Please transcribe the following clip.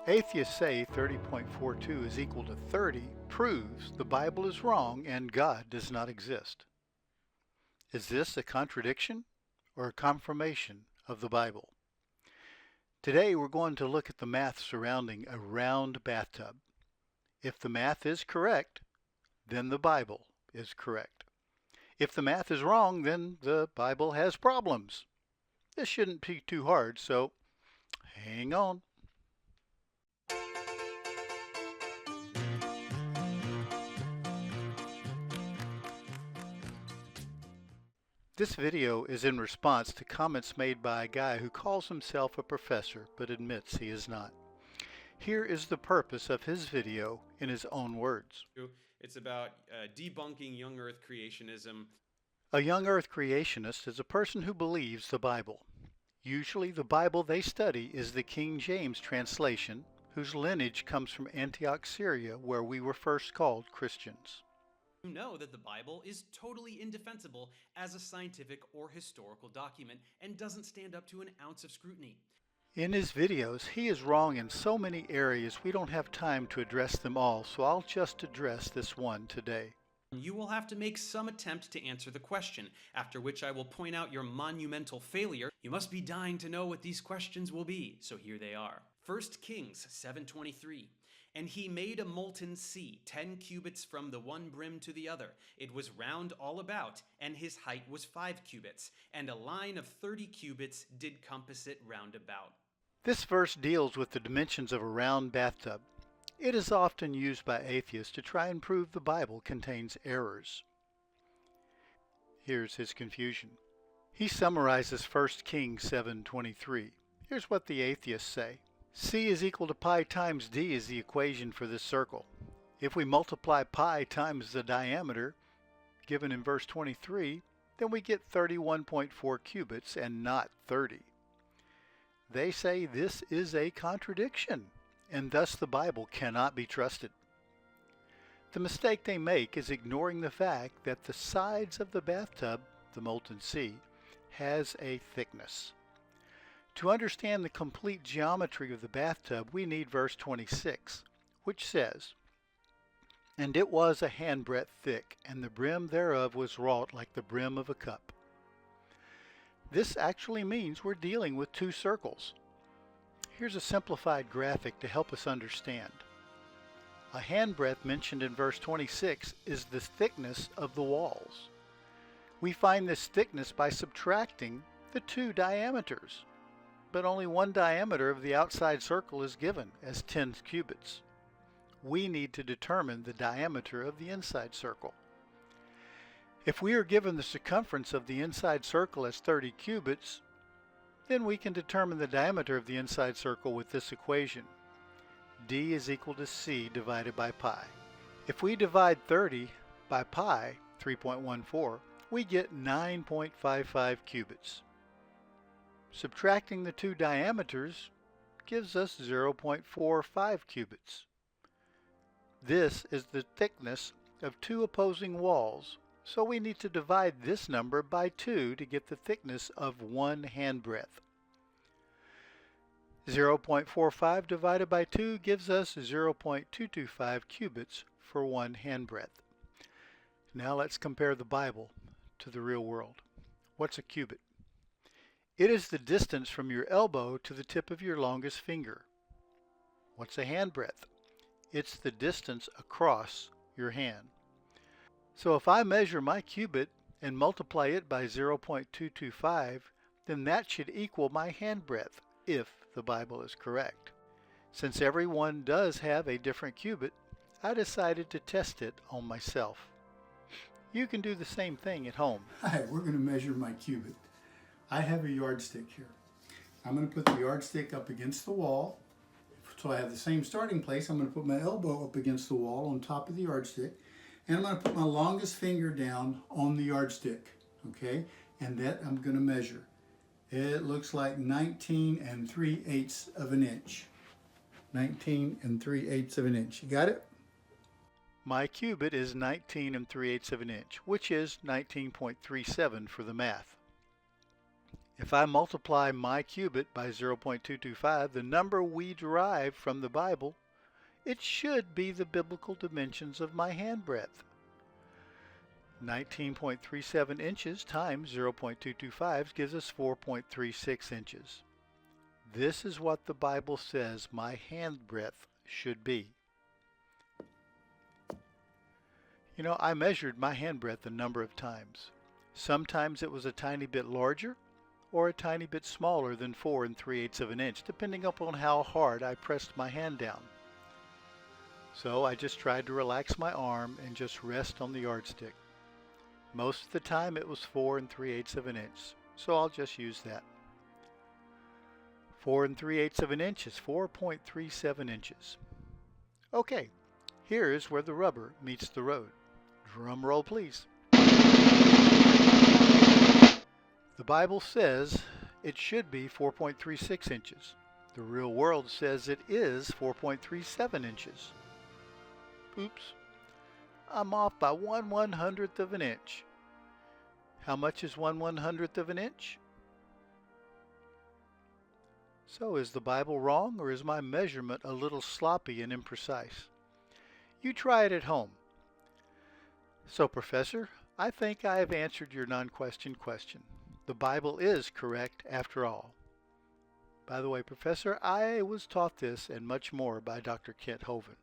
Atheists say 30.42 is equal to 30 proves the Bible is wrong and God does not exist. Is this a contradiction or a confirmation of the Bible? Today we're going to look at the math surrounding a round bathtub. If the math is correct, then the Bible is correct. If the math is wrong, then the Bible has problems. This shouldn't be too hard, so hang on. This video is in response to comments made by a guy who calls himself a professor but admits he is not. Here is the purpose of his video in his own words. It's about debunking young earth creationism. A young earth creationist is a person who believes the Bible. Usually the Bible they study is the King James translation, whose lineage comes from Antioch, Syria, where we were first called Christians. You know that the Bible is totally indefensible as a scientific or historical document and doesn't stand up to an ounce of scrutiny. In his videos, he is wrong in so many areas we don't have time to address them all, so I'll just address this one today. You will have to make some attempt to answer the question, after which I will point out your monumental failure. You must be dying to know what these questions will be, so here they are. 1 Kings 7:23. And he made a molten sea, 10 cubits from the one brim to the other. It was round all about, and his height was 5 cubits, and a line of 30 cubits did compass it round about. This verse deals with the dimensions of a round bathtub. It is often used by atheists to try and prove the Bible contains errors. Here's his confusion. He summarizes 1 Kings 7:23. Here's what the atheists say. C is equal to pi times d is the equation for this circle. If we multiply pi times the diameter, given in verse 23, then we get 31.4 cubits and not 30. They say this is a contradiction, and thus the Bible cannot be trusted. The mistake they make is ignoring the fact that the sides of the bathtub, the molten sea, has a thickness. To understand the complete geometry of the bathtub, we need verse 26, which says, And it was a handbreadth thick, and the brim thereof was wrought like the brim of a cup. This actually means we're dealing with two circles. Here's a simplified graphic to help us understand. A handbreadth mentioned in verse 26 is the thickness of the walls. We find this thickness by subtracting the two diameters. But only one diameter of the outside circle is given as 10 cubits. We need to determine the diameter of the inside circle. If we are given the circumference of the inside circle as 30 cubits, then we can determine the diameter of the inside circle with this equation. D is equal to C divided by pi. If we divide 30 by pi, 3.14, we get 9.55 cubits. Subtracting the two diameters gives us 0.45 cubits. This is the thickness of two opposing walls, so we need to divide this number by 2 to get the thickness of one handbreadth. 0.45 divided by 2 gives us 0.225 cubits for one handbreadth. Now let's compare the Bible to the real world. What's a cubit? It is the distance from your elbow to the tip of your longest finger. What's a handbreadth? It's the distance across your hand. So if I measure my cubit and multiply it by 0.225, then that should equal my handbreadth, if the Bible is correct. Since everyone does have a different cubit, I decided to test it on myself. You can do the same thing at home. Hi, we're going to measure my cubit. I have a yardstick here. I'm going to put the yardstick up against the wall. So I have the same starting place. I'm going to put my elbow up against the wall on top of the yardstick. And I'm going to put my longest finger down on the yardstick. Okay? And that I'm going to measure. It looks like 19 3/8 of an inch. 19 3/8 of an inch. You got it? My cubit is 19 3/8 of an inch, which is 19.37 for the math. If I multiply my cubit by 0.225, the number we derive from the Bible, it should be the biblical dimensions of my hand breadth. 19.37 inches times 0.225 gives us 4.36 inches. This is what the Bible says my hand breadth should be. You know, I measured my hand breadth a number of times. Sometimes it was a tiny bit larger or a tiny bit smaller than 4 3/8 of an inch, depending upon how hard I pressed my hand down. So I just tried to relax my arm and just rest on the yardstick. Most of the time it was 4 3/8 of an inch, so I'll just use that. 4 3/8 of an inch is 4.37 inches. Okay, here is where the rubber meets the road. Drum roll, please. The Bible says it should be 4.36 inches. The real world says it is 4.37 inches. Oops. I'm off by 1/100th of an inch. How much is 1/100th of an inch? So is the Bible wrong, or is my measurement a little sloppy and imprecise? You try it at home. So, Professor, I think I have answered your non-question question. The Bible is correct after all. By the way, Professor, I was taught this and much more by Dr. Kent Hovind.